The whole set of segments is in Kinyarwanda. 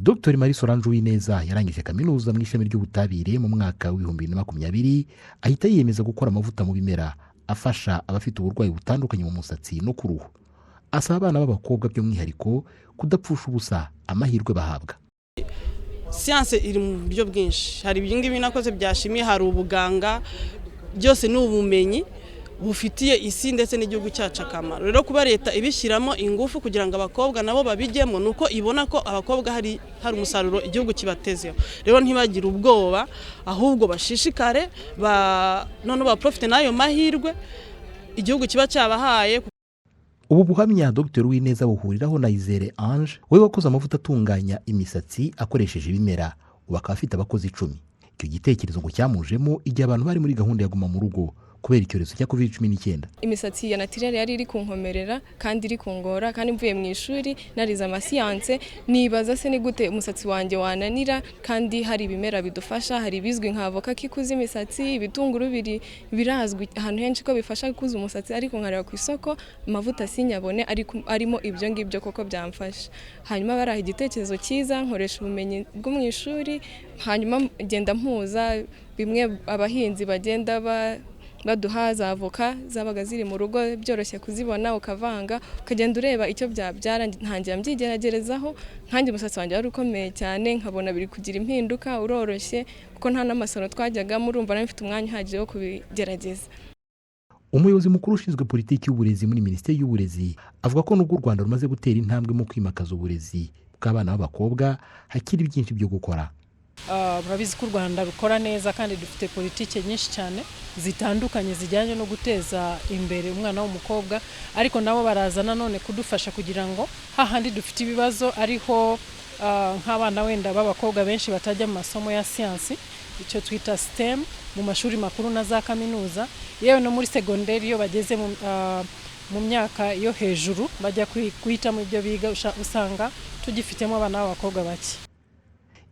Dr. Barashoboye yarangije kaminuza mu ishami ry'ubutabire mu mwaka wa 2020 ahita yiyemeza gukora amavuta mu bimera afasha abafite uburwayi butandukanye mu musatsi no ku ruhu. Asaba abana b'abakobwa by'umwihariko kudapfusha ubusa amahirwe bahabwa. Siyanse iri mu buryo bwinshi, hari ibingibi nakoze byashimiye, hari ubuganga, byose ni ubumenyi bufitiye isi ndetse n'igihugu cyacu akamaro. Rero kuba leta ibishyiramo ingufu kugira ngo abakobwa nabo babijyemo, nuko ibona ko abakobwa hari umusaruro igihugu kibatezeho. Rero ntibagire ubwoba, ahubwo bashishikare none baprofite n'ayo mahirwe igihugu kiba cyabahaye. Ubu buhamya Dr. buhuriraho na Izere Ange, we wakoze amavuta atunganya imisatsi akoresheje ibimera, ubu akaba afite abakozi 10. Icyo gitekerezo ngo cyamujemo igihe abantu bari muri gahunda ya guma mu rugo kubera icyorezo cya COVID-19. Imisatsi ya naturelle yari iri kunkomerera kandi iri kungora, kandi mvuye mu ishuri narize amasiyanse, nibaza se ni gute umusatsi wanjye wananira kandi hari ibimera bidufasha. Hari bizwi nka avoka kikuza imisatsi, ibitunguru birazwi ahantu henshi ko bifasha kuza umusatsi, ariko nkareba ku isoko amavuta sinyabone arimo ibyo ngibyo koko byamfasha. Hanyuma baraha igitekerezo cyiza, nkoresha ubumenyi bwo mu ishuri, hanyuma ngenda mpuza bimwe abahinzi bagenda baduha za avoka zabaga ziri mu rugo byoroshye kuzibona, ukavanga ukagenda ureba icyo byabyara. Ntangira mbyigeregerezaho, nkanjye umusatsi wanjye wari ukomeye cyane, nkabona biri kugira impinduka, uroroshye kuko nta n'amasaro twajyaga murumva nawe mfite umwanya uhagije wo kubigerageza. Umuyobozi mukuru ushinzwe politiki y'uburezi muri Minisiteri y'Uburezi avuga ko nubwo u Rwanda rumaze gutera intambwe mu kwimakaza uburezi bw'abana b'abakobwa, hakiri byinshi byo gukora. Murabizi ko u Rwanda rukora neza kandi dufite politike nyinshi cyane zitandukanye zijyanye no guteza imbere umwana w'umukobwa, ariko nabo baraza nanone kudufasha kugira ngo hahandi dufite ibibazo ariho nk'abana wenda b'abakobwa benshi batajya mu masomo ya siyansi, icyo twita STEM mu mashuri makuru na za kaminuza, yewe no muri segonderi iyo bageze mu myaka yo hejuru bajya guhitamo ibyo biga, usanga tugifitemo abana b'abakobwa bake.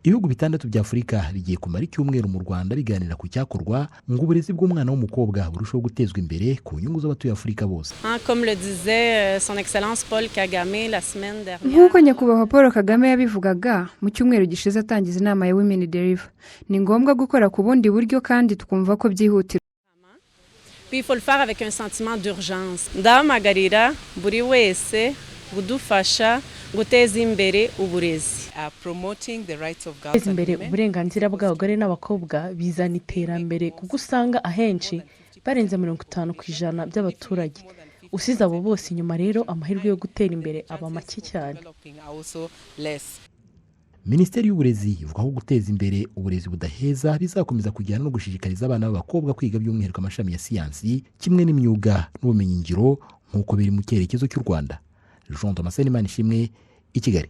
Ibihugu 6 bya Afurika bigiye kumara icyumweru mu Rwanda biganira ku cyakorwa ngo uburezi bw'umwana w'umukobwa burushaho gutezwa imbere ku nyungu z'abatuye Afurika bose. Comme le disait son excellence Paul Kagame la semaine dernière. Nk'uko nyakubahwa Paul Kagame yabivugaga mu cyumweru gishize atangiza inama ya Women Deliver, ni ngombwa gukora ku bundi buryo kandi tukumva ko byihutirwa. Puis il faut le faire avec un sentiment d'urgence. Ndamagarira buri wese budufasha guteza imbere uburezi. Guteza imbere uburenganzira bw'abagore n'abakobwa bizana iterambere, kuko usanga ahenshi barenze 50% by'abaturage. Usize abo bose inyuma, rero amahirwe yo gutera imbere aba make cyane. Minisiteri y'Uburezi ivuga ko guteza imbere uburezi budaheza bizakomeza kujyana no gushishikariza abana b'abakobwa kwiga by'umwihariko amashami ya siyansi kimwe n'imyuga n'ubumenyingiro nk'uko biri mu cyerekezo cy'u Rwanda. Jean Thomas Imana ishimwe, i Kigali.